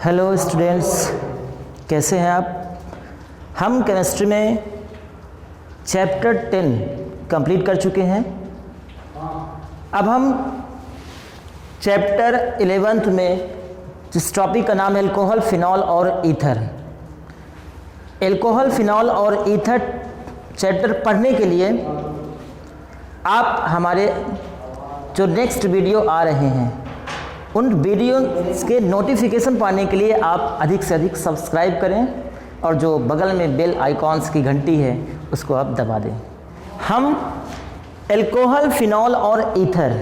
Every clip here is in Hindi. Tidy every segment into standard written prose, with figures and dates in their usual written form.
हेलो स्टूडेंट्स, कैसे हैं आप। हम केमिस्ट्री में चैप्टर 10 कंप्लीट कर चुके हैं। अब हम चैप्टर 11 में जिस टॉपिक का नाम है एल्कोहल, फिनॉल और ईथर। एल्कोहल, फिनॉल और ईथर चैप्टर पढ़ने के लिए आप हमारे जो नेक्स्ट वीडियो आ रहे हैं उन वीडियो के नोटिफिकेशन पाने के लिए आप अधिक से अधिक सब्सक्राइब करें और जो बगल में बेल आइकॉन्स की घंटी है उसको आप दबा दें। हम एल्कोहल, फिनॉल और ईथर,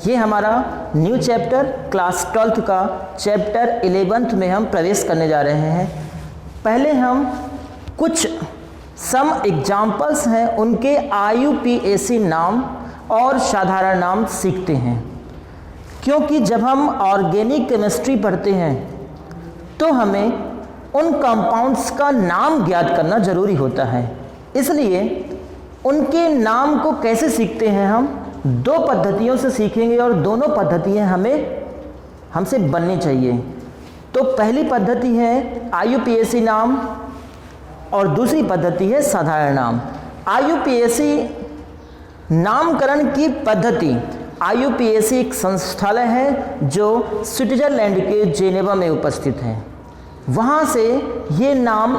ये हमारा न्यू चैप्टर क्लास 12th का चैप्टर 11 में हम प्रवेश करने जा रहे हैं। पहले हम कुछ सम एग्जाम्पल्स हैं उनके IUPAC नाम और साधारण नाम सीखते हैं, क्योंकि जब हम ऑर्गेनिक केमिस्ट्री पढ़ते हैं तो हमें उन कंपाउंड्स का नाम ज्ञात करना ज़रूरी होता है। इसलिए उनके नाम को कैसे सीखते हैं, हम दो पद्धतियों से सीखेंगे और दोनों पद्धतियाँ हमसे बननी चाहिए। तो पहली पद्धति है IUPAC नाम और दूसरी पद्धति है साधारण नाम। IUPAC नामकरण की पद्धति, IUPAC एक संस्थालय है जो स्विट्जरलैंड के जेनेवा में उपस्थित है। वहाँ से ये नाम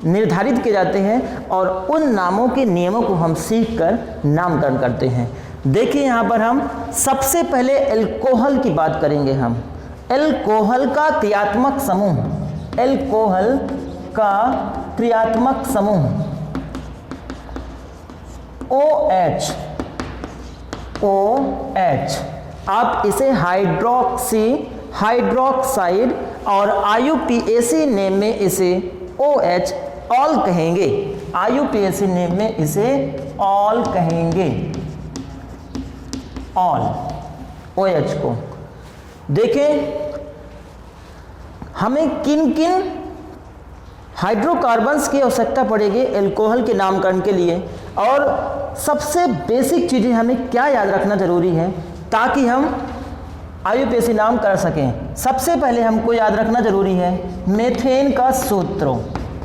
निर्धारित किए जाते हैं और उन नामों के नियमों को हम सीखकर नामकरण करते हैं। देखिए यहाँ पर हम सबसे पहले एल्कोहल की बात करेंगे। हम एल्कोहल का क्रियात्मक समूह, एल्कोहल का क्रियात्मक समूह OH, आप इसे हाइड्रोक्साइड और IUPAC नेम में इसे OH ऑल कहेंगे। IUPAC नेम में इसे ऑल कहेंगे, ऑल OH को। देखें हमें किन किन हाइड्रोकार्बन्स की आवश्यकता पड़ेगी एल्कोहल के नामकरण के लिए, और सबसे बेसिक चीज़ें हमें क्या याद रखना ज़रूरी है ताकि हम IUPAC नाम कर सकें। सबसे पहले हमको याद रखना ज़रूरी है मेथेन का सूत्र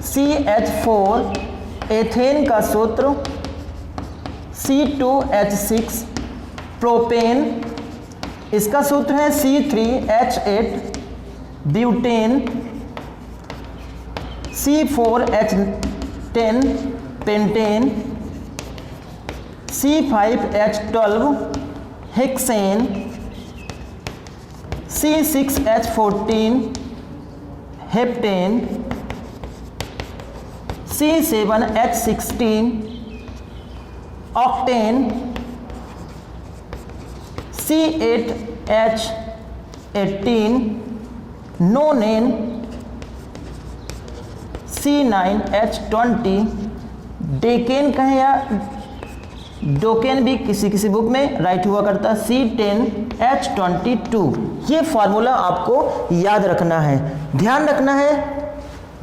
CH4, एथेन का सूत्र C2H6, प्रोपेन इसका सूत्र है C3H8, butane C4H10, pentane C5H12, hexane C6H14, heptane C7H16, octane C8H18, नोनेन C9H20, decane कहें या डोकेन भी किसी बुक में राइट हुआ करता है, C10H22। ये फार्मूला आपको याद रखना है, ध्यान रखना है।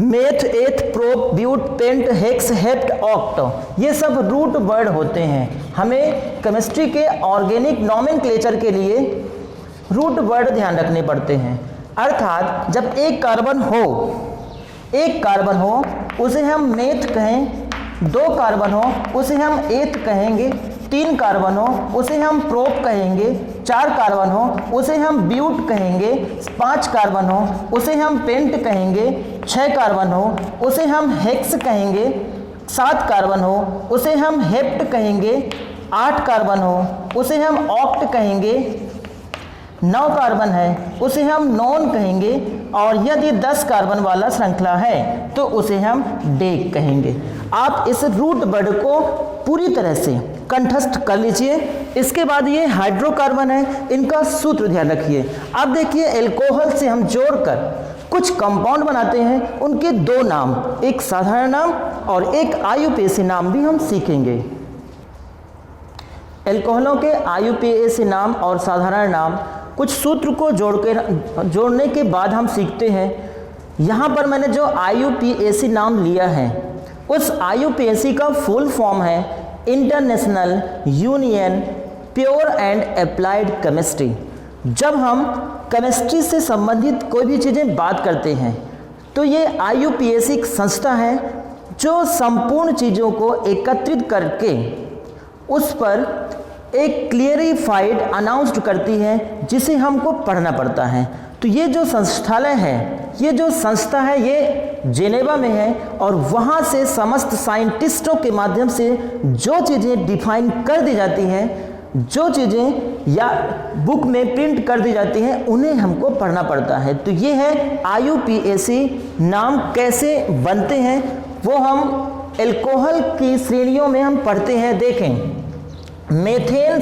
Meth, eth, prop, but, pent, hex, hept, oct, ये सब रूट वर्ड होते हैं। हमें केमिस्ट्री के ऑर्गेनिक नॉमेनक्लेचर के लिए रूट वर्ड ध्यान रखने पड़ते हैं। अर्थात जब एक कार्बन हो उसे हम मेथ कहें, 2 कार्बन हो उसे हम एथ कहेंगे, 3 कार्बन हो उसे हम प्रोप कहेंगे, 4 कार्बन हो उसे हम ब्यूट कहेंगे, 5 कार्बन हो उसे हम पेंट कहेंगे, 6 कार्बन हो उसे हम हेक्स कहेंगे, 7 कार्बन हो उसे हम हेप्ट कहेंगे, 8 कार्बन हो उसे हम ऑक्ट कहेंगे, 9 कार्बन है उसे हम नॉन कहेंगे, और यदि 10 कार्बन वाला श्रृंखला है तो उसे हम डेक कहेंगे। आप इस रूट वर्ड को पूरी तरह से कंठस्थ कर लीजिए। इसके बाद ये हाइड्रोकार्बन है, इनका सूत्र ध्यान रखिए। अब देखिए एल्कोहल से हम जोड़कर कुछ कंपाउंड बनाते हैं, उनके 2 नाम, एक साधारण नाम और एक IUPAC नाम भी हम सीखेंगे। एल्कोहलों के IUPAC नाम और साधारण नाम कुछ सूत्र को जोड़ने के बाद हम सीखते हैं। यहाँ पर मैंने जो IUPAC नाम लिया है उस IUPAC का फुल फॉर्म है international union pure and applied chemistry. जब हम केमिस्ट्री से संबंधित कोई भी चीज़ें बात करते हैं तो ये IUPAC एक संस्था है जो संपूर्ण चीज़ों को एकत्रित करके उस पर एक क्लियरिफाइड अनाउंस्ड करती है जिसे हमको पढ़ना पड़ता है। तो ये जो संस्थालय है, ये जो संस्था है, ये जेनेवा में है और वहाँ से समस्त साइंटिस्टों के माध्यम से जो चीज़ें डिफाइन कर दी जाती हैं, जो चीज़ें या बुक में प्रिंट कर दी जाती हैं, उन्हें हमको पढ़ना पड़ता है। तो ये है IUPAC। नाम कैसे बनते हैं वो हम एल्कोहल की श्रेणियों में हम पढ़ते हैं। देखें, मेथेन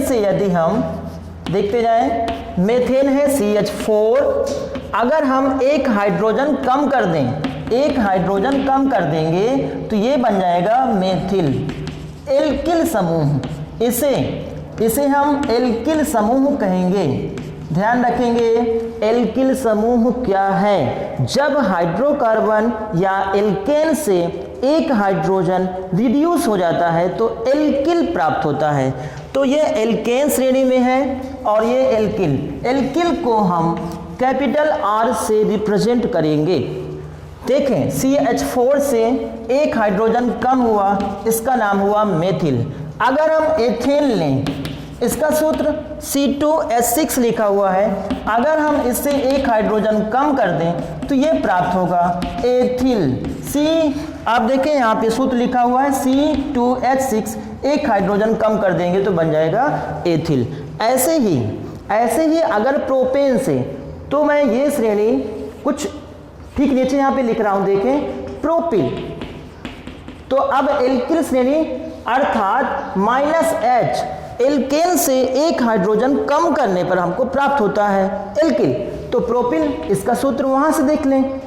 से यदि हम देखते जाएं, मेथेन है CH4। अगर हम एक हाइड्रोजन कम कर देंगे तो ये बन जाएगा मेथिल एल्किल समूह। इसे हम एल्किल समूह कहेंगे। ध्यान रखेंगे, एल्किल समूह क्या है? जब हाइड्रोकार्बन या एल्केन से एक हाइड्रोजन रिड्यूस हो जाता है तो एल्किल प्राप्त होता है। तो ये एल्केन श्रेणी में है और ये एल्किल को हम कैपिटल R से रिप्रेजेंट करेंगे। देखें, CH4 से एक हाइड्रोजन कम हुआ, इसका नाम हुआ मेथिल। अगर हम एथेन लें, इसका सूत्र C2H6 लिखा हुआ है। अगर हम इससे एक हाइड्रोजन कम कर दें तो ये प्राप्त होगा एथिल। आप देखें यहाँ पे सूत्र लिखा हुआ है C2H6, एक हाइड्रोजन कम कर देंगे तो बन जाएगा एथिल। ऐसे ही अगर प्रोपेन से, तो मैं ये श्रेणी कुछ ठीक नीचे यहाँ पे लिख रहा हूँ, देखें, प्रोपिल। तो अब एल्किल श्रेणी अर्थात -H, एल्केन से एक हाइड्रोजन कम करने पर हमको प्राप्त होता है एल्किल। तो प्रोपिल, इसका सूत्र वहां से देख लें,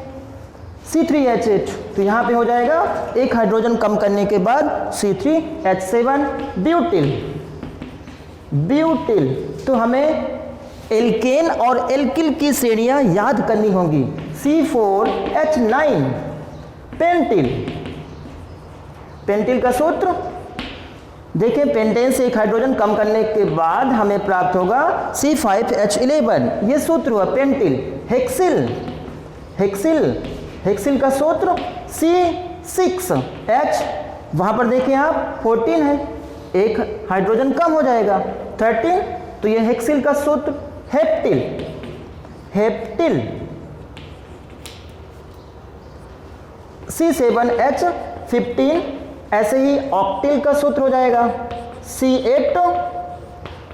C3H8। तो यहाँ पे हो जाएगा एक हाइड्रोजन कम करने के बाद C3H7 ब्यूटिल। तो हमें एल्केन और एल्किल की श्रेणियां याद करनी होंगी। C4H9 पेंटिल का सूत्र देखें, पेंटेन से एक हाइड्रोजन कम करने के बाद हमें प्राप्त होगा C5H11, ये सूत्र हुआ पेंटिल। हेक्सिल का सूत्र C6H, वहां पर देखें आप 14 है, एक हाइड्रोजन कम हो जाएगा 13, तो ये हेक्सिल का सूत्र हेप्टिल। C7H15, ऐसे ही ऑक्टिल का सूत्र हो जाएगा C8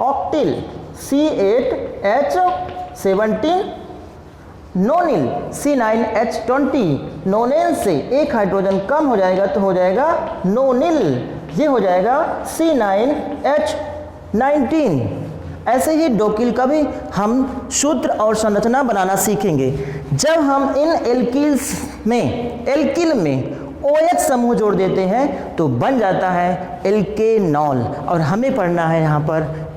ऑक्टिल। C8H17 नोनिल। C9H20 नोनेन से एक हाइड्रोजन कम हो जाएगा तो हो जाएगा नोनिल, ये हो जाएगा C9H19। ऐसे ही डोकिल का भी हम सूत्र और संरचना बनाना सीखेंगे। जब हम इन एल्किल में OH समूह जोड़ देते हैं तो बन जाता है एल्केनॉल, और हमें पढ़ना है यहाँ पर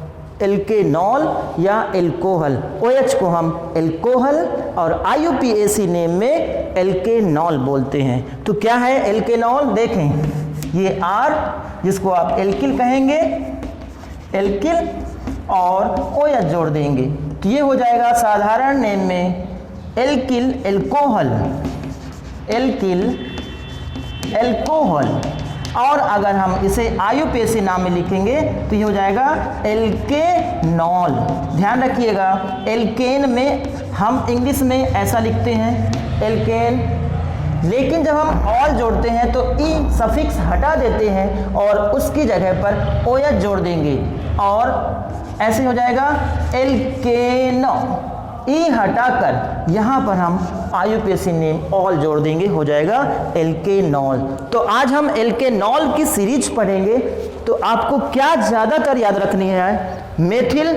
एल्केनॉल या एल्कोहल। OH को हम एल्कोहल और IUPAC नेम में एल्केनॉल बोलते हैं। तो क्या है एल्केनॉल? देखें, ये R जिसको आप एल्किल कहेंगे, एल्किल और OH जोड़ देंगे तो ये हो जाएगा साधारण नेम में एल्किल एल्कोहल, एल्कोहल। और अगर हम इसे IUPAC नाम में लिखेंगे तो ये हो जाएगा एल्केनॉल। ध्यान रखिएगा, एल्केन में हम इंग्लिश में ऐसा लिखते हैं एल्केन, लेकिन जब हम ऑल जोड़ते हैं तो ई सफिक्स हटा देते हैं और उसकी जगह पर OH जोड़ देंगे और ऐसे हो जाएगा एल्केनो। ई हटाकर यहाँ पर हम IUPAC नेम ऑल जोड़ देंगे, हो जाएगा एल्केनॉल। तो आज हम एल्केनॉल की सीरीज पढ़ेंगे। तो आपको क्या ज़्यादातर याद रखनी है? Methyl,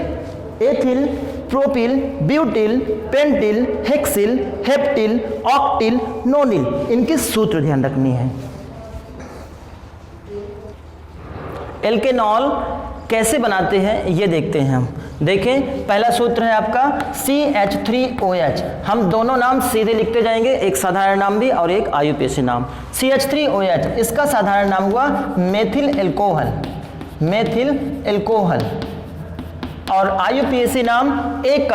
ethyl, propyl, butyl, pentyl, hexyl, heptyl, octyl, nonyl, इनके सूत्र ध्यान रखनी है। एल्केनॉल कैसे बनाते हैं ये देखते हैं हम। देखें, पहला सूत्र है आपका CH3OH। हम दोनों नाम सीधे लिखते जाएंगे, एक साधारण नाम भी और एक IUPAC नाम। CH3OH, इसका साधारण नाम हुआ मेथिल एल्कोहल, मेथिल एल्कोहल। और IUPAC नाम एक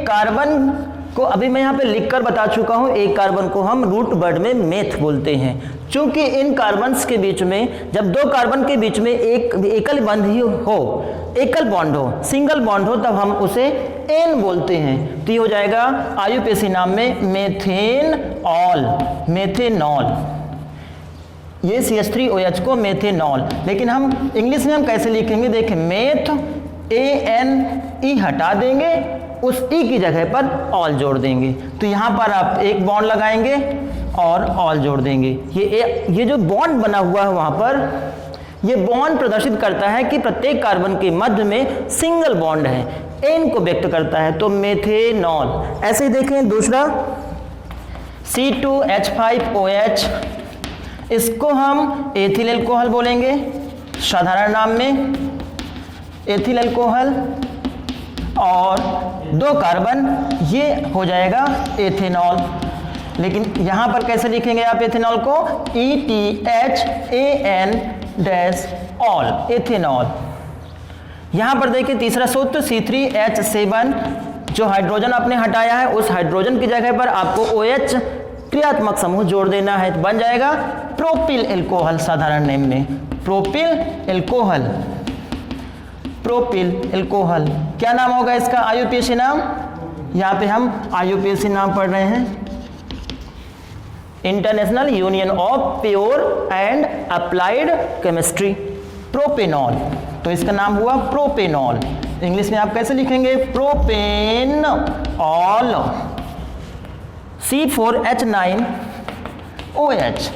कार्बन को अभी मैं यहाँ पे लिखकर बता चुका हूँ। एक कार्बन को हम रूट वर्ड में मेथ बोलते हैं। चूंकि इन कार्बन्स के बीच में, जब दो कार्बन के बीच में एक एकल बंध ही हो, एकल बॉन्ड हो, सिंगल बॉन्ड हो, तब हम उसे एन बोलते हैं। तो ये हो जाएगा IUPAC नाम में मेथेनॉल। ये CH3OH को मेथेनॉल। लेकिन हम इंग्लिश में हम कैसे लिखेंगे? देखिए, मेथ ANE हटा देंगे, उस ई की जगह पर ऑल जोड़ देंगे। तो यहाँ पर आप एक बॉन्ड लगाएंगे और ऑल जोड़ देंगे। ये जो बॉन्ड बना हुआ है वहाँ पर, ये बॉन्ड प्रदर्शित करता है कि प्रत्येक कार्बन के मध्य में सिंगल बॉन्ड है, एन को व्यक्त करता है। तो मेथेनॉल। ऐसे ही देखें दूसरा C2H5OH, इसको हम एथिल अल्कोहल बोलेंगे साधारण नाम में, एथिल अल्कोहल। और दो कार्बन, ये हो जाएगा एथेनॉल। लेकिन यहाँ पर कैसे लिखेंगे आप एथेनॉल को? ETHAN-ऑल, एथेनॉल। यहाँ पर देखिए तीसरा सूत्र C3H7, जो हाइड्रोजन आपने हटाया है, उस हाइड्रोजन की जगह पर आपको OH क्रियात्मक समूह जोड़ देना है, तो बन जाएगा प्रोपिल अल्कोहल साधारण नेम में, प्रोपिल अल्कोहल। क्या नाम होगा इसका IUPAC नाम? यहाँ पे हम IUPAC नाम पढ़ रहे हैं, international union of pure and applied chemistry, propanol. तो इसका नाम हुआ प्रोपेनॉल। इंग्लिश में आप कैसे लिखेंगे? प्रोपेनॉल। C4H9OH,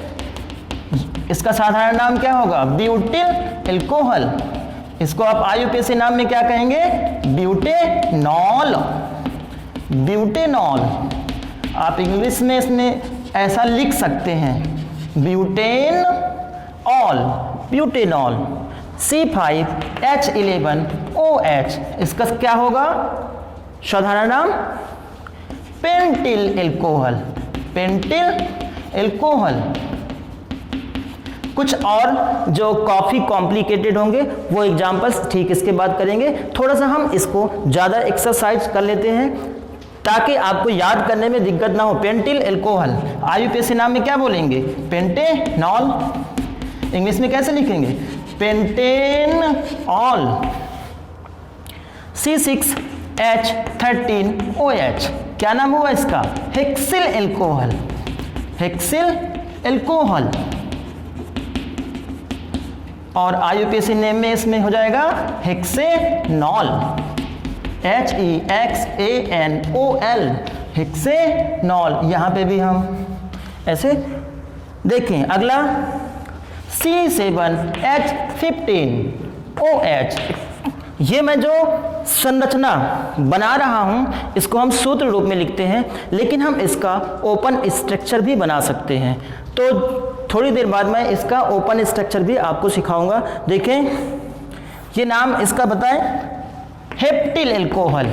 इसका साधारण नाम क्या होगा? Butyl alcohol. इसको आप IUPAC नाम में क्या कहेंगे? ब्यूटेनॉल। आप इंग्लिश में इसमें ऐसा लिख सकते हैं, ब्यूटेनॉल। C5H11OH, इसका क्या होगा साधारण नाम? Pentyl alcohol. कुछ और जो काफ़ी कॉम्प्लिकेटेड होंगे वो एग्जाम्पल्स ठीक इसके बाद करेंगे। थोड़ा सा हम इसको ज़्यादा एक्सरसाइज कर लेते हैं ताकि आपको याद करने में दिक्कत ना हो। पेंटिल अल्कोहल IUPAC नाम में क्या बोलेंगे? पेंटेनॉल। इंग्लिश में कैसे लिखेंगे? पेंटेनॉल। C6H13OH, क्या नाम हुआ इसका? Hexyl alcohol. और IUPAC नेम में इसमें हो जाएगा हेक्सेनॉल, HEXANOL, हेक्सेनॉल। यहाँ पे भी हम ऐसे देखें। अगला C7H15OH, ये मैं जो संरचना बना रहा हूँ इसको हम सूत्र रूप में लिखते हैं, लेकिन हम इसका ओपन स्ट्रक्चर भी बना सकते हैं। तो थोड़ी देर बाद मैं इसका ओपन स्ट्रक्चर भी आपको सिखाऊंगा। देखें, ये नाम इसका बताएं, हेप्टिल अल्कोहल।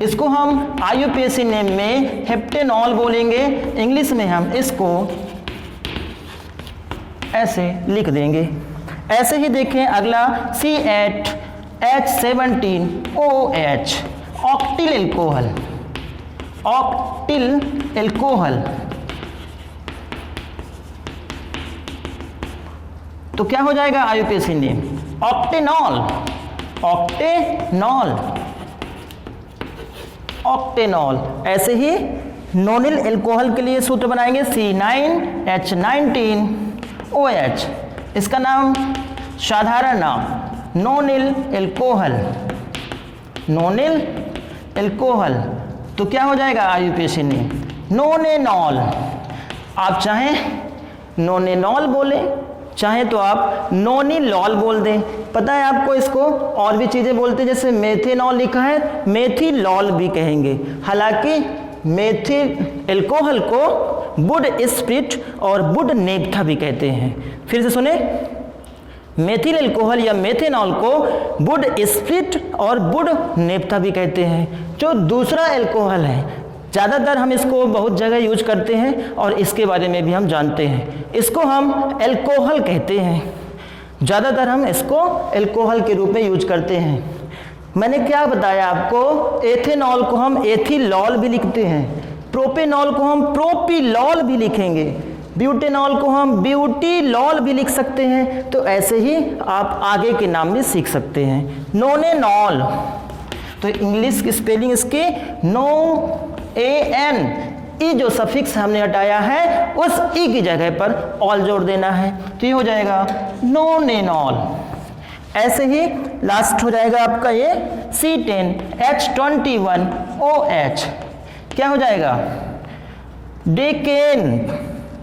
इसको हम IUPAC नेम में हेप्टेनॉल बोलेंगे। इंग्लिश में हम इसको ऐसे लिख देंगे। ऐसे ही देखें अगला C8H17OH, ऑक्टिल अल्कोहल। तो क्या हो जाएगा IUPAC नेम? ऑक्टेनॉल। ऐसे ही नोनिल अल्कोहल के लिए सूत्र बनाएंगे C9H19OH, इसका नाम साधारण नाम नोनिल अल्कोहल। तो क्या हो जाएगा IUPAC नेम? नोनेनॉल। आप चाहें नोनेनॉल बोलें, चाहे तो आप नोनिलॉल बोल दें। पता है आपको, इसको और भी चीज़ें बोलते हैं, जैसे मेथेनॉल लिखा है, मेथिलॉल भी कहेंगे। हालांकि मेथिल अल्कोहल को वुड स्प्रिट और वुड नेप्था भी कहते हैं। फिर से सुने, मेथिल अल्कोहल या मेथेनॉल को वुड स्प्रिट और वुड नेप्था भी कहते हैं। जो दूसरा अल्कोहल है ज़्यादातर हम इसको बहुत जगह यूज करते हैं और इसके बारे में भी हम जानते हैं। इसको हम एल्कोहल कहते हैं, ज़्यादातर हम इसको एल्कोहल के रूप में यूज करते हैं। मैंने क्या बताया आपको, एथेनॉल को हम एथिलॉल भी लिखते हैं, प्रोपेनॉल को हम प्रोपिलॉल भी लिखेंगे, ब्यूटेनॉल को हम ब्यूटीलॉल भी लिख सकते हैं। तो ऐसे ही आप आगे के नाम भी सीख सकते हैं। नोनेनॉल, तो इंग्लिश की स्पेलिंग इसकी NOAN, ई जो सफिक्स हमने हटाया है उस ई की जगह पर ऑल जोड़ देना है, तो ये हो जाएगा नोनेनॉल। ऐसे ही लास्ट हो जाएगा आपका ये C10H21OH, क्या हो जाएगा, डेकेन,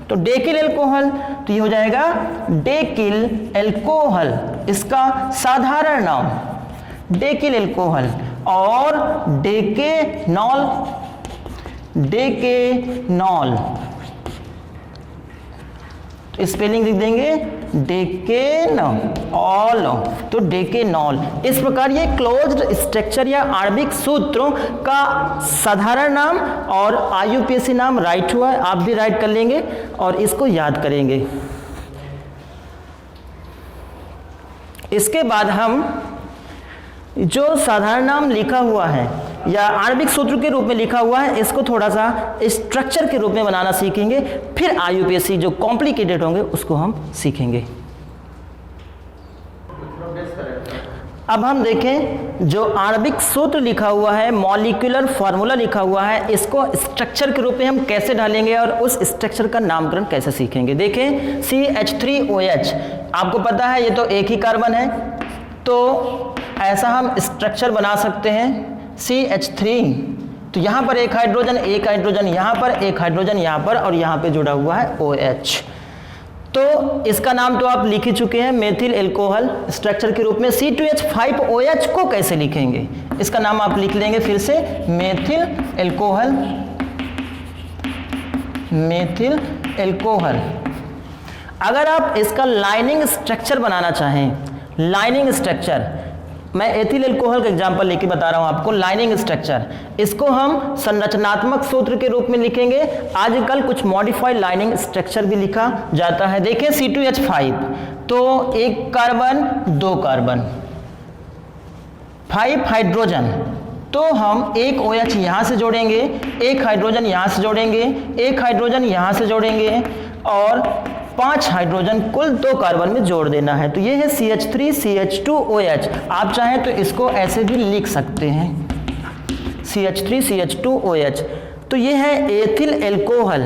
तो डेकिल एल्कोहल, तो ये हो जाएगा डेकिल एल्कोहल, इसका साधारण नाम डेकिल एल्कोहल। और डेकेनॉल, डेकेनॉल स्पेलिंग लिख देंगे डेकेनॉल, तो डेकेनॉल। इस प्रकार ये क्लोज्ड स्ट्रक्चर या आणविक सूत्रों का साधारण नाम और IUPAC नाम राइट हुआ है, आप भी राइट कर लेंगे और इसको याद करेंगे। इसके बाद हम जो साधारण नाम लिखा हुआ है या आणविक सूत्र के रूप में लिखा हुआ है, इसको थोड़ा सा स्ट्रक्चर के रूप में बनाना सीखेंगे, फिर IUPAC जो कॉम्प्लिकेटेड होंगे उसको हम सीखेंगे। अब हम देखें जो आणविक सूत्र लिखा हुआ है, मॉलिक्यूलर फार्मूला लिखा हुआ है, इसको स्ट्रक्चर के रूप में हम कैसे डालेंगे और उस स्ट्रक्चर का नामकरण कैसे सीखेंगे। देखें CH3OH, आपको पता है ये तो एक ही कार्बन है, तो ऐसा हम स्ट्रक्चर बना सकते हैं CH3, तो यहाँ पर एक हाइड्रोजन यहाँ पर, एक हाइड्रोजन यहाँ पर, और यहाँ पे जुड़ा हुआ है OH। तो इसका नाम तो आप लिख ही चुके हैं, मेथिल एल्कोहल स्ट्रक्चर के रूप में। C2H5OH को कैसे लिखेंगे, इसका नाम आप लिख लेंगे फिर से, मेथिल एल्कोहल, मेथिल एल्कोहल। अगर आप इसका लाइनिंग स्ट्रक्चर बनाना चाहें, लाइनिंग स्ट्रक्चर, मैं एथिल एल्कोहल का एग्जांपल लेके बता रहा हूं आपको, लाइनिंग स्ट्रक्चर, इसको हम संरचनात्मक सूत्र के रूप में लिखेंगे। आजकल कुछ मॉडिफाइड लाइनिंग स्ट्रक्चर भी लिखा जाता है। देखें C2H5, तो एक कार्बन, दो कार्बन, 5 हाइड्रोजन, तो हम एक OH यहां से जोड़ेंगे, एक हाइड्रोजन यहां से जोड़ेंगे, एक हाइड्रोजन यहां से जोड़ेंगे और 5 हाइड्रोजन कुल 2 कार्बन में जोड़ देना है। तो ये है CH3CH2OH। आप चाहें तो इसको ऐसे भी लिख सकते हैं, CH3CH2OH। तो ये है एथिल एल्कोहल,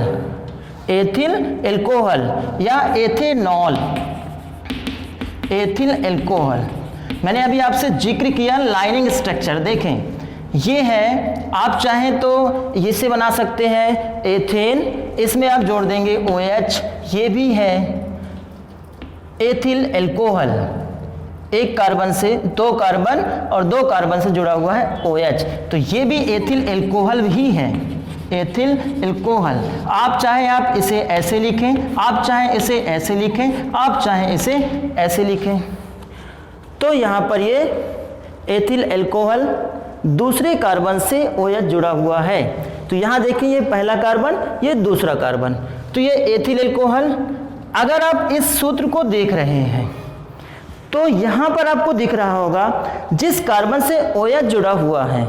एथिल एल्कोहल या एथेनॉल, एथिल एल्कोहल। मैंने अभी आपसे जिक्र किया लाइनिंग स्ट्रक्चर, देखें ये है, आप चाहें तो इसे बना सकते हैं एथेन, इसमें आप जोड़ देंगे OH, ये भी है एथिल एल्कोहल, एक कार्बन से 2 कार्बन और 2 कार्बन से जुड़ा हुआ है OH, तो ये भी एथिल एल्कोहल ही है, एथिल एल्कोहल। आप चाहें आप इसे ऐसे लिखें, आप चाहें इसे ऐसे लिखें, आप चाहें इसे ऐसे लिखें। तो यहाँ पर ये एथिल एल्कोहल दूसरे कार्बन से OH जुड़ा हुआ है, तो यहाँ देखिए ये पहला कार्बन, ये दूसरा कार्बन, तो ये एथिल एल्कोहल। अगर आप इस सूत्र को देख रहे हैं तो यहाँ पर आपको दिख रहा होगा जिस कार्बन से OH जुड़ा हुआ है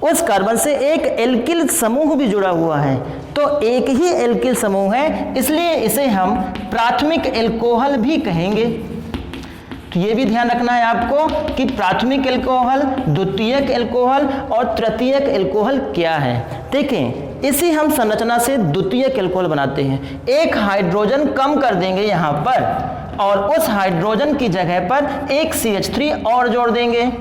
उस कार्बन से एक एल्किल समूह भी जुड़ा हुआ है, तो एक ही एल्किल समूह है, इसलिए इसे हम प्राथमिक एल्कोहल भी कहेंगे। तो ये भी ध्यान रखना है आपको कि प्राथमिक एल्कोहल, द्वितीयक एल्कोहल और तृतीयक एल्कोहल क्या है। देखें इसी हम संरचना से द्वितीयक एल्कोहल बनाते हैं, एक हाइड्रोजन कम कर देंगे यहाँ पर और उस हाइड्रोजन की जगह पर एक CH3 और जोड़ देंगे,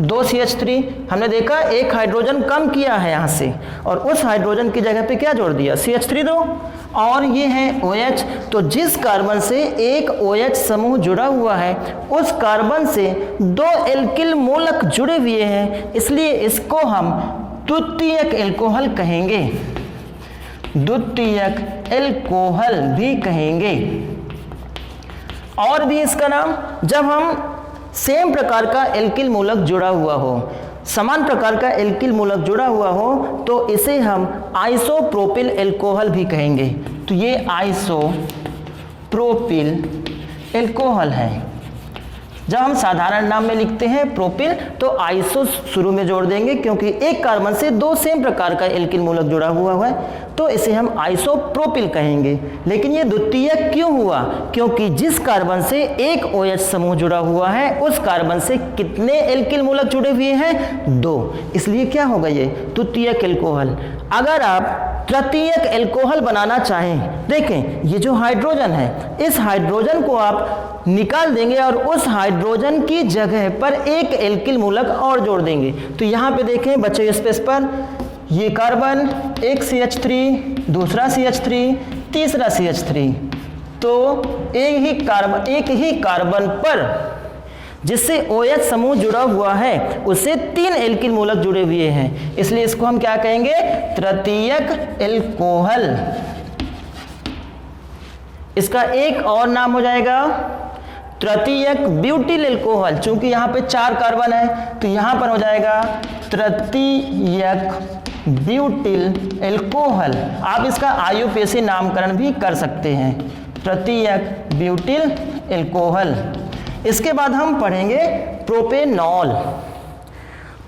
2 CH3। हमने देखा एक हाइड्रोजन कम किया है यहाँ से और उस हाइड्रोजन की जगह पे क्या जोड़ दिया, CH3 दो, और ये है OH। तो जिस कार्बन से एक OH समूह जुड़ा हुआ है उस कार्बन से 2 एल्किल मूलक जुड़े हुए हैं, इसलिए इसको हम द्वितीयक एल्कोहल कहेंगे, द्वितीयक एल्कोहल भी कहेंगे। और भी इसका नाम, जब हम सेम प्रकार का एल्किल मूलक जुड़ा हुआ हो, समान प्रकार का एल्किल मूलक जुड़ा हुआ हो तो इसे हम आइसोप्रोपिल एल्कोहल भी कहेंगे। तो ये आइसोप्रोपिल एल्कोहल है। जब हम साधारण नाम में लिखते हैं प्रोपिल तो आइसो शुरू में जोड़ देंगे, क्योंकि एक कार्बन से दो सेम प्रकार का एल्किल मूलक जुड़ा हुआ है तो इसे हम आइसोप्रोपिल कहेंगे। लेकिन ये द्वितीयक क्यों हुआ? क्योंकि जिस कार्बन से एक OH समूह जुड़ा हुआ है उस कार्बन से कितने एल्किल मूलक जुड़े हुए हैं? 2, इसलिए क्या होगा ये द्वितीयक एल्कोहल। अगर आप तृतीयक एल्कोहल बनाना चाहें, देखें ये जो हाइड्रोजन है इस हाइड्रोजन को आप निकाल देंगे और उस हाइड्रोजन की जगह पर एक एल्किल मूलक और जोड़ देंगे। तो यहाँ पे देखें बचे स्पेस पर ये कार्बन, एक CH3, दूसरा CH3, तीसरा CH3, तो एक ही कार्बन पर जिससे OH समूह जुड़ा हुआ है उससे 3 एल्किल मूलक जुड़े हुए हैं, इसलिए इसको हम क्या कहेंगे? तृतीयक एल्कोहल। इसका एक और नाम हो जाएगा तृतीयक ब्यूटिल एल्कोहल। चूंकि यहाँ पे 4 कार्बन है तो यहाँ पर हो जाएगा तृतीयक ब्यूटिल एल्कोहल। आप इसका IUPAC नामकरण भी कर सकते हैं, तृतीयक ब्यूटिल एल्कोहल। इसके बाद हम पढ़ेंगे प्रोपेनॉल।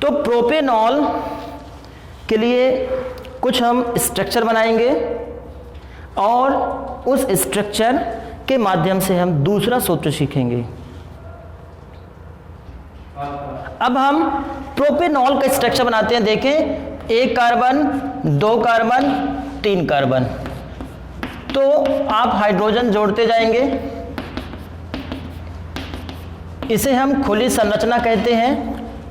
तो प्रोपेनॉल के लिए कुछ हम स्ट्रक्चर बनाएंगे और उस स्ट्रक्चर के माध्यम से हम दूसरा सूत्र सीखेंगे। अब हम प्रोपेनॉल का स्ट्रक्चर बनाते हैं। देखें, 1 कार्बन, 2 कार्बन, 3 कार्बन, तो आप हाइड्रोजन जोड़ते जाएंगे। इसे हम खुली संरचना कहते हैं।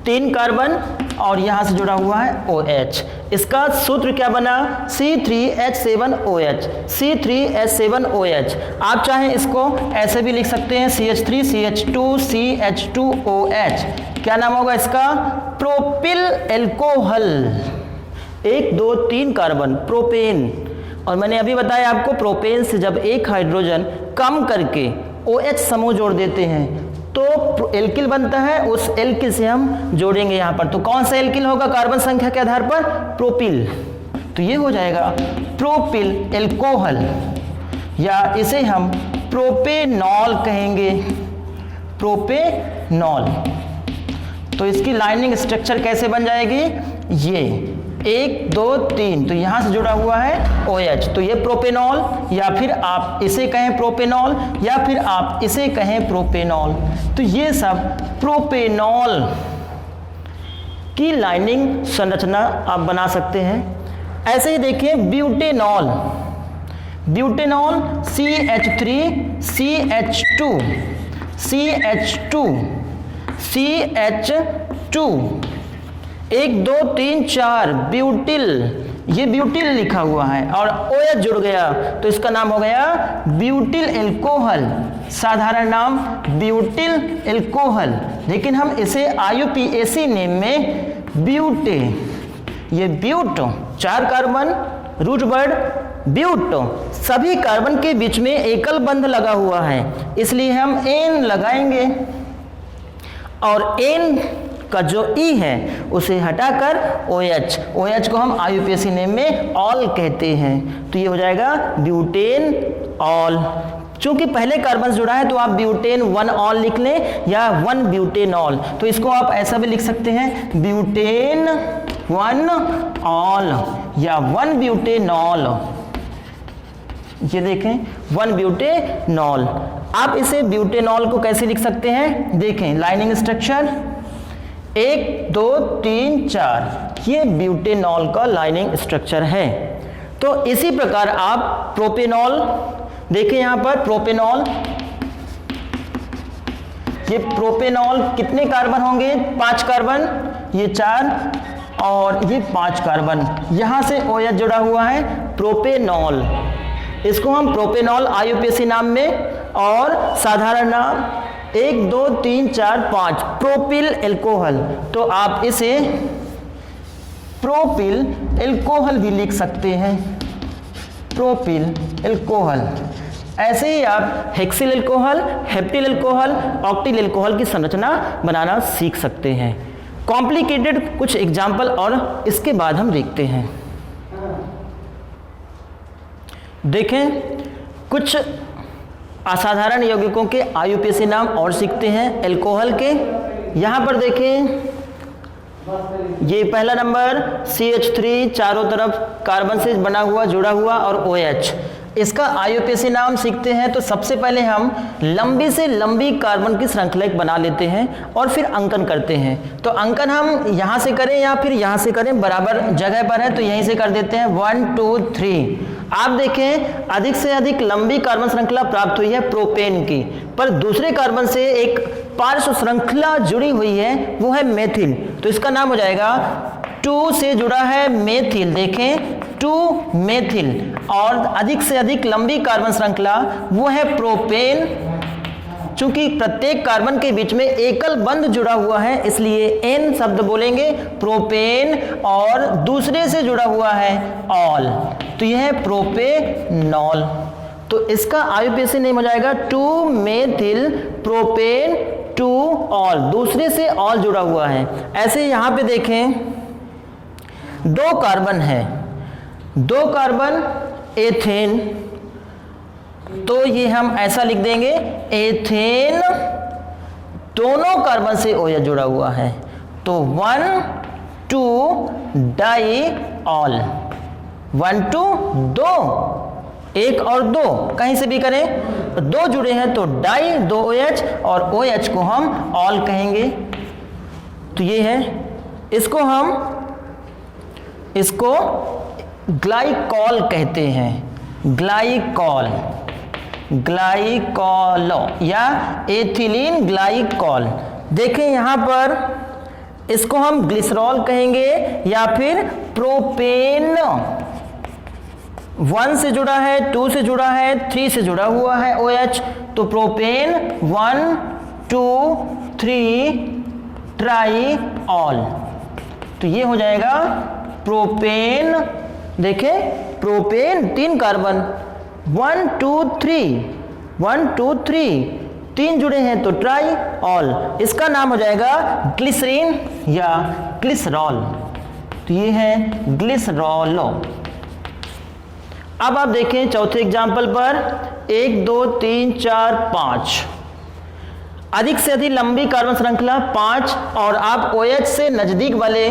3 कार्बन और यहां से जुड़ा हुआ है OH। इसका सूत्र क्या बना? C3H7OH, C3H7OH। आप चाहें इसको ऐसे भी लिख सकते हैं, CH3 CH2 CH2OH। क्या नाम होगा इसका? Propyl alcohol. 1 2 3 carbon, propane. और मैंने अभी बताया आपको, प्रोपेन से जब एक हाइड्रोजन कम करके OH समूह जोड़ देते हैं तो एल्किल बनता है, उस एल्किल से हम जोड़ेंगे यहाँ पर। तो कौन सा एल्किल होगा कार्बन संख्या के आधार पर? प्रोपिल। तो ये हो जाएगा प्रोपिल एल्कोहल, या इसे हम प्रोपेनॉल कहेंगे, प्रोपेनॉल। तो इसकी लाइनिंग स्ट्रक्चर कैसे बन जाएगी? ये 1 2 3, तो यहां से जुड़ा हुआ है OH, तो ये प्रोपेनॉल, या फिर आप इसे कहें प्रोपेनॉल, या फिर आप इसे कहें प्रोपेनॉल। तो ये सब प्रोपेनॉल की लाइनिंग संरचना आप बना सकते हैं। ऐसे ही देखिए butanol. Butanol CH3 CH2 CH2 CH2, 1 2 3 4 butyl, ये ब्यूटिल लिखा हुआ है और OH जुड़ गया तो इसका नाम हो गया ब्यूटिल एल्कोहल। साधारण नाम ब्यूटिल एल्कोहल, लेकिन हम इसे IUPAC नेम में ब्यूटे, ये but 4 carbon, root word but, सभी कार्बन के बीच में एकल बंध लगा हुआ है इसलिए हम एन लगाएंगे और एन का जो ई है उसे हटाकर OH को हम IUPAC नेम में ऑल कहते हैं। तो ये हो जाएगा ब्यूटेन ऑल। चूंकि पहले कार्बन जुड़ा है तो आप ब्यूटेन 1 ऑल लिख लें या 1 ब्यूटेनॉल, तो इसको आप ऐसा भी लिख सकते हैं ब्यूटेन 1 ऑल या 1 ब्यूटेनॉल। ये देखें 1 ब्यूटेनॉल। आप इसे ब्यूटेनॉल को कैसे लिख सकते हैं? देखें लाइनिंग स्ट्रक्चर 1 2 3 4, ये ब्यूटेनॉल का लाइनिंग स्ट्रक्चर है। तो इसी प्रकार आप प्रोपेनॉल देखें, यहां पर प्रोपेनॉल, ये प्रोपेनॉल कितने कार्बन होंगे? 5 कार्बन, ये 4 और ये 5 कार्बन, यहां से OH जुड़ा हुआ है प्रोपेनॉल। इसको हम प्रोपेनॉल IUPAC नाम में और साधारण नाम 1 2 3 4 5 प्रोपिल एल्कोहल, तो आप इसे प्रोपिल एल्कोहल भी लिख सकते हैं, प्रोपिल एल्कोहल। ऐसे ही आप hexyl alcohol, heptyl alcohol, octyl alcohol की संरचना बनाना सीख सकते हैं। कॉम्प्लिकेटेड कुछ एग्जाम्पल और इसके बाद हम देखते हैं। देखें कुछ असाधारण यौगिकों के IUPAC नाम और सीखते हैं अल्कोहल के। यहाँ पर देखें ये पहला नंबर CH3 चारों तरफ कार्बन से बना हुआ जुड़ा हुआ और OH, इसका IUPAC नाम सीखते हैं। तो सबसे पहले हम लंबी से लंबी कार्बन की श्रृंखला बना लेते हैं और फिर अंकन करते हैं। तो अंकन हम यहाँ से करें या फिर यहाँ से करें, बराबर जगह पर है तो यहीं से कर देते हैं 1 2 3। आप देखें अधिक से अधिक लंबी कार्बन श्रृंखला प्राप्त हुई है प्रोपेन की, पर दूसरे कार्बन से एक पार्श्व श्रृंखला जुड़ी हुई है, वो है मेथिल। तो इसका नाम हो जाएगा 2 से जुड़ा है मेथिल। देखें 2 मेथिल। और अधिक से अधिक लंबी कार्बन श्रृंखला वो है प्रोपेन। चूंकि प्रत्येक कार्बन के बीच में एकल बंध जुड़ा हुआ है इसलिए N शब्द बोलेंगे प्रोपेन, और दूसरे से जुड़ा हुआ है ऑल, तो यह है प्रोपेनॉल। तो इसका IUPAC नेम हो जाएगा 2 मेथिल प्रोपेन 2 ऑल, दूसरे से ऑल जुड़ा हुआ है। ऐसे यहां पे देखें 2 कार्बन है, 2 कार्बन एथेन, तो ये हम ऐसा लिख देंगे एथेन, दोनों कार्बन से OH जुड़ा हुआ है, तो 1 2 डाई ऑल, 1 2 2, 1 और 2 कहीं से भी करें, 2 जुड़े हैं तो डाई 2 OH और OH को हम ऑल कहेंगे। तो ये है, इसको ग्लाइकॉल कहते हैं, ग्लाइकॉल या एथिलीन ग्लाइकॉल। देखें यहां पर इसको हम ग्लिसरॉल कहेंगे या फिर प्रोपेन। 1 से जुड़ा है, 2 से जुड़ा है, 3 से जुड़ा हुआ है OH, तो प्रोपेन 1 2 3 ट्राई ऑल, तो ये हो जाएगा प्रोपेन। देखें प्रोपेन 3 कार्बन 1 2 3 3 जुड़े हैं तो ट्राई ऑल, इसका नाम हो जाएगा ग्लिसरीन या ग्लिसरॉल, तो ये है ग्लिसरॉल। अब आप देखें चौथे एग्जाम्पल पर 1 2 3 4 5, अधिक से अधिक लंबी कार्बन श्रृंखला 5, और आप OH से नजदीक वाले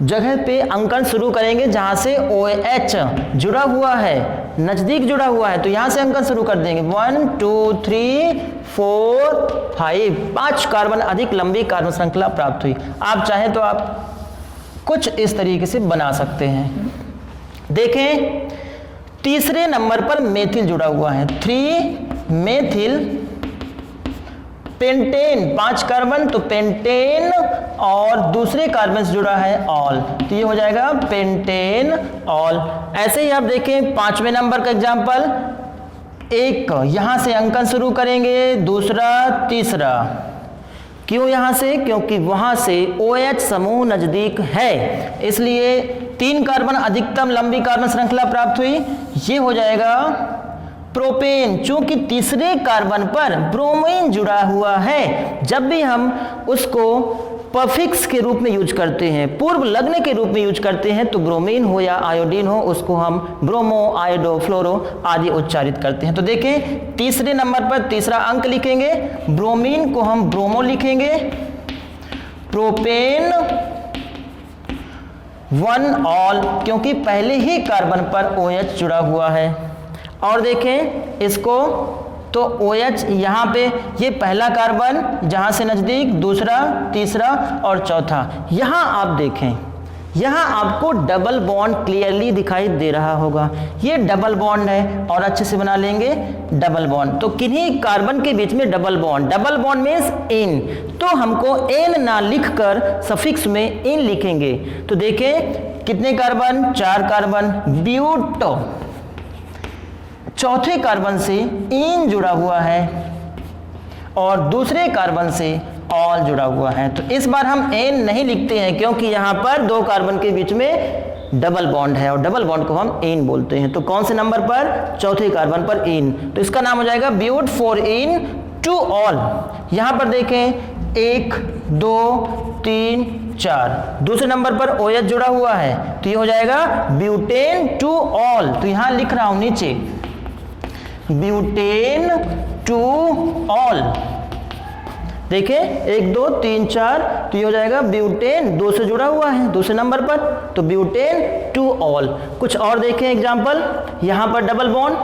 जगह पे अंकन शुरू करेंगे जहां से OH जुड़ा हुआ है, नजदीक जुड़ा हुआ है, तो यहां से अंकन शुरू कर देंगे 1 2 3 4 5, 5 कार्बन अधिक लंबी कार्बन श्रृंखला प्राप्त हुई। आप चाहें तो आप कुछ इस तरीके से बना सकते हैं। देखें तीसरे नंबर पर मेथिल जुड़ा हुआ है, 3 मेथिल पेंटेन, 5 कार्बन तो पेंटेन, और दूसरे कार्बन से जुड़ा है ऑल, तो ये हो जाएगा पेंटेन ऑल। ऐसे ही आप देखें 5वें नंबर का एग्जाम्पल, एक यहां से अंकन शुरू करेंगे, दूसरा तीसरा, क्यों यहां से, क्योंकि वहां से OH समूह नजदीक है इसलिए 3 कार्बन अधिकतम लंबी कार्बन श्रृंखला प्राप्त हुई, ये हो जाएगा प्रोपेन। चूंकि तीसरे कार्बन पर ब्रोमीन जुड़ा हुआ है, जब भी हम उसको पफिक्स के रूप में यूज करते हैं, पूर्व लग्न के रूप में यूज करते हैं, तो ब्रोमीन हो या आयोडीन हो उसको हम ब्रोमो, आयोडो, फ्लोरो आदि उच्चारित करते हैं। तो देखें तीसरे नंबर पर तीसरा अंक लिखेंगे, ब्रोमीन को हम ब्रोमो लिखेंगे, प्रोपेन 1 ऑल, क्योंकि पहले ही कार्बन पर OH जुड़ा हुआ है। और देखें इसको तो OH यहाँ पे ये पहला कार्बन जहाँ से नज़दीक, दूसरा, तीसरा और चौथा। यहाँ आप देखें, यहाँ आपको डबल बॉन्ड क्लियरली दिखाई दे रहा होगा, ये डबल बॉन्ड है, और अच्छे से बना लेंगे डबल बॉन्ड। तो किन्हीं कार्बन के बीच में डबल बॉन्ड मीन्स इन, तो हमको एन ना लिखकर सफिक्स में इन लिखेंगे। तो देखें कितने कार्बन, 4 कार्बन, ब्यूटो, चौथे कार्बन से इन जुड़ा हुआ है और दूसरे कार्बन से ऑल जुड़ा हुआ है। तो इस बार हम एन नहीं लिखते हैं क्योंकि यहाँ पर 2 कार्बन के बीच में डबल बॉन्ड है और डबल बॉन्ड को हम इन बोलते हैं। तो कौन से नंबर पर, चौथे कार्बन पर इन, तो इसका नाम हो जाएगा ब्यूट 4 इन 2 ऑल। यहाँ पर देखें 1 2 3 4। दूसरे नंबर पर OH जुड़ा हुआ है तो ये हो जाएगा ब्यूटेन टू ऑल। तो यहां लिख रहा हूं नीचे ब्यूटेन टू ऑल। देखिए 1 2 3 4 तो ये हो जाएगा ब्यूटेन 2 से जुड़ा हुआ है दूसरे नंबर पर, तो ब्यूटेन टू ऑल। कुछ और देखें एग्जाम्पल, यहां पर डबल बॉन्ड,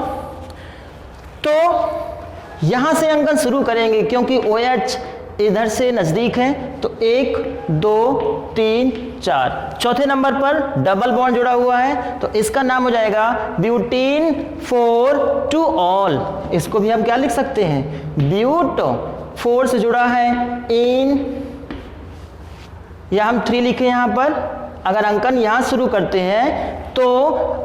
तो यहां से अंकन शुरू करेंगे क्योंकि OH इधर से नजदीक है, तो 1 2 3 4। चौथे नंबर पर डबल बॉन्ड जुड़ा हुआ है तो इसका नाम हो जाएगा ब्यूटीन 4 टू ऑल। इसको भी हम क्या लिख सकते हैं, ब्यूट 4 से जुड़ा है इन, या हम 3 लिखें यहां पर। अगर अंकन यहां शुरू करते हैं तो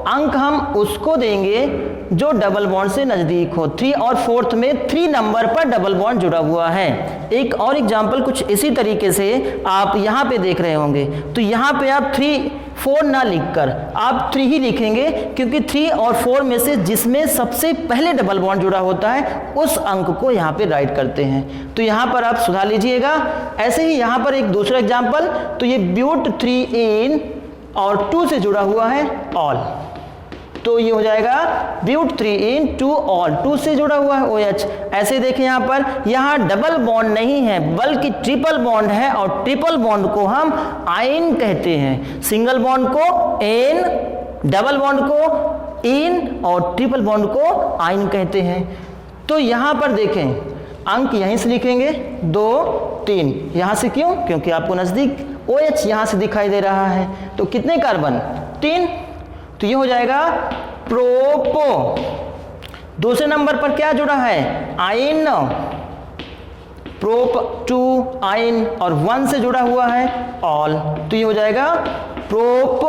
अंक हम उसको देंगे जो डबल बॉन्ड से नजदीक हो। 3 और 4th में 3 नंबर पर डबल बॉन्ड जुड़ा हुआ है। एक और एग्जाम्पल कुछ इसी तरीके से आप यहां पे देख रहे होंगे, तो यहां पे आप 3 4 ना लिखकर आप 3 ही लिखेंगे, क्योंकि 3 और 4 में से जिसमें सबसे पहले डबल बॉन्ड जुड़ा होता है उस अंक को यहाँ पे राइट करते हैं। तो यहाँ पर आप सुधार लीजिएगा। ऐसे ही यहाँ पर एक दूसरा एग्जाम्पल, तो ये ब्यूट 3 इन और 2 से जुड़ा हुआ है ऑल, तो ये हो जाएगा ब्यूट 3 इन टू ऑल, 2 से जुड़ा हुआ है OH। ऐसे देखें यहाँ पर, यहाँ डबल बॉन्ड नहीं है बल्कि ट्रिपल बॉन्ड है, और ट्रिपल बॉन्ड को हम आइन कहते हैं। सिंगल बॉन्ड को एन, डबल बॉन्ड को इन और ट्रिपल बॉन्ड को आइन कहते हैं। तो यहाँ पर देखें अंक यहीं से लिखेंगे 2 3, यहाँ से क्यों, क्योंकि आपको नजदीक OH यहाँ से दिखाई दे रहा है। तो कितने कार्बन, 3, तो ये हो जाएगा प्रोपो। दूसरे नंबर पर क्या जुड़ा है, आइन, प्रोप 2 आइन, और 1 से जुड़ा हुआ है ऑल, तो ये हो जाएगा प्रोप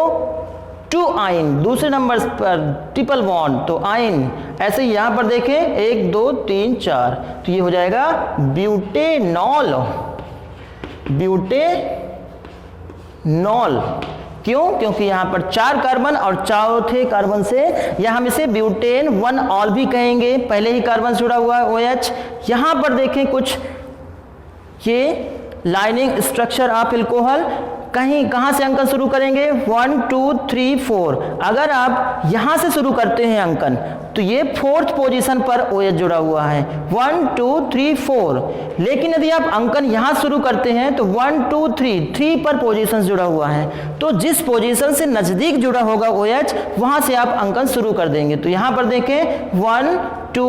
2 आइन। दूसरे नंबर पर ट्रिपल बॉन्ड तो आइन। ऐसे ही यहां पर देखें 1 2 3 4, तो ये हो जाएगा ब्यूटेनॉल, ब्यूटेनॉल। क्यों, क्योंकि यहाँ पर 4 कार्बन और चौथे कार्बन से, या हम इसे ब्यूटेन 1 ऑल भी कहेंगे, पहले ही कार्बन जुड़ा हुआ है OH। यहाँ पर देखें कुछ ये लाइनिंग स्ट्रक्चर ऑफ एल्कोहल, कहां से अंकन शुरू करेंगे, 1 2 3 4। अगर आप यहां से शुरू करते हैं अंकन तो ये 4th पोजीशन पर OH जुड़ा हुआ है, 1 2 3 4। लेकिन यदि आप अंकन यहां शुरू करते हैं तो 1 2 3 पर पोजीशन जुड़ा हुआ है, तो जिस पोजीशन से नजदीक जुड़ा होगा OH वहां से आप अंकन शुरू कर देंगे। तो यहां पर देखें 1 2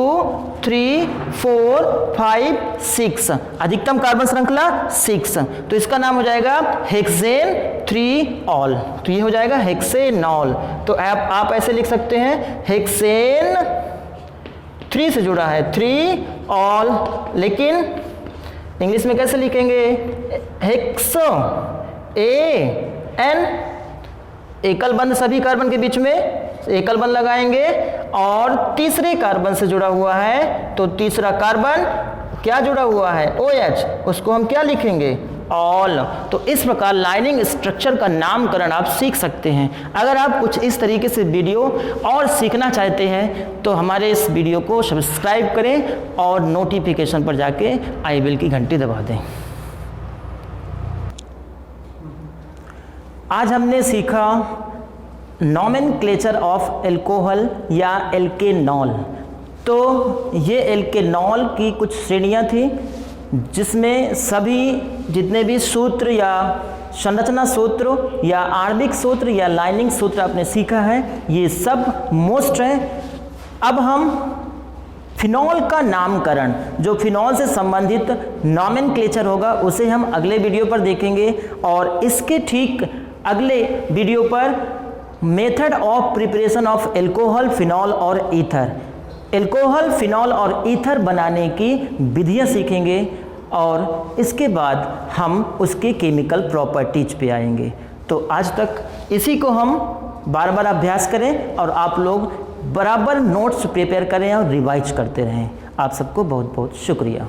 3 4 5 6, अधिकतम कार्बन श्रृंखला 6, तो इसका नाम हो जाएगा हेक्सेन 3 ऑल, तो ये हो जाएगा हेक्सेनॉल। तो आप ऐसे लिख सकते हैं हेक्सेन 3 से जुड़ा है 3 ऑल, लेकिन इंग्लिश में कैसे लिखेंगे, हेक्सो एन, एकल बंद सभी कार्बन के बीच में एकल बंद लगाएंगे, और तीसरे कार्बन से जुड़ा हुआ है, तो तीसरा कार्बन क्या जुड़ा हुआ है OH, उसको हम क्या लिखेंगे, ऑल। तो इस प्रकार लाइनिंग स्ट्रक्चर का नामकरण आप सीख सकते हैं। अगर आप कुछ इस तरीके से वीडियो और सीखना चाहते हैं तो हमारे इस वीडियो को सब्सक्राइब करें और नोटिफिकेशन पर जाके आई बेल की घंटी दबा दें। आज हमने सीखा नॉमेनक्लेचर ऑफ एल्कोहल या एल्केनॉल। तो ये एल्केनॉल की कुछ श्रेणियां थी जिसमें सभी जितने भी सूत्र या संरचना सूत्र या आणविक सूत्र या लाइनिंग सूत्र आपने सीखा है ये सब मोस्ट है। अब हम फिनॉल का नामकरण, जो फिनॉल से संबंधित नॉमेनक्लेचर होगा उसे हम अगले वीडियो पर देखेंगे, और इसके ठीक अगले वीडियो पर method of preparation of alcohol, phenol और ईथर, एल्कोहल, फिनॉल और ईथर बनाने की विधियां सीखेंगे, और इसके बाद हम उसके केमिकल प्रॉपर्टीज पे आएंगे। तो आज तक इसी को हम बार बार अभ्यास करें और आप लोग बराबर नोट्स प्रिपेयर करें और रिवाइज करते रहें। आप सबको बहुत बहुत शुक्रिया।